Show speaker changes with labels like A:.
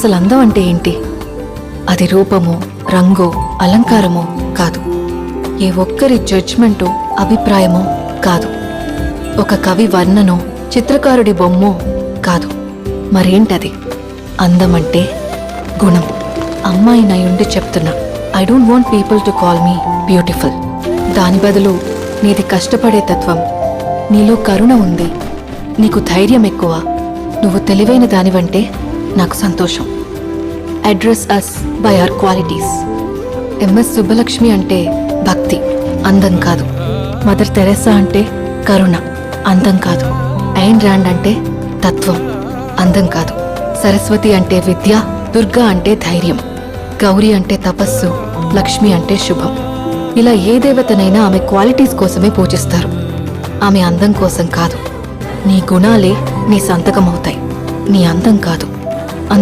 A: అసలు అందం అంటే ఏంటి? అది రూపమో, రంగో, అలంకారమో కాదు. ఏ ఒక్కరి జడ్జ్మెంటో, అభిప్రాయమో కాదు. ఒక కవి వర్ణనో, చిత్రకారుడి బొమ్మో కాదు. మరేంటది? అందమంటే గుణం. అమ్మాయి నయుండి చెప్తున్నా, I don't want people to call me beautiful. దాని బదులు నీది కష్టపడే తత్వం, నీలో కరుణ ఉంది, నీకు ధైర్యం ఎక్కువ, నువ్వు తెలివైన దానివంటే నాకు సంతోషం. Address us by our qualities. MS Subbalakshmi అంటే భక్తి, అందం కాదు. మదర్ తెరెసా అంటే కరుణ, అందం కాదు. ఐన్ ర్యాండ్ అంటే తత్వం, అందం కాదు. సరస్వతి అంటే విద్య, దుర్గా అంటే ధైర్యం, గౌరీ అంటే తపస్సు, లక్ష్మి అంటే శుభం. ఇలా ఏ దేవతనైనా ఆమె క్వాలిటీస్ కోసమే పూజిస్తారు, ఆమె అందం కోసం కాదు. నీ గుణాలే నీ సంతకమవుతాయి, నీ అందం కాదు.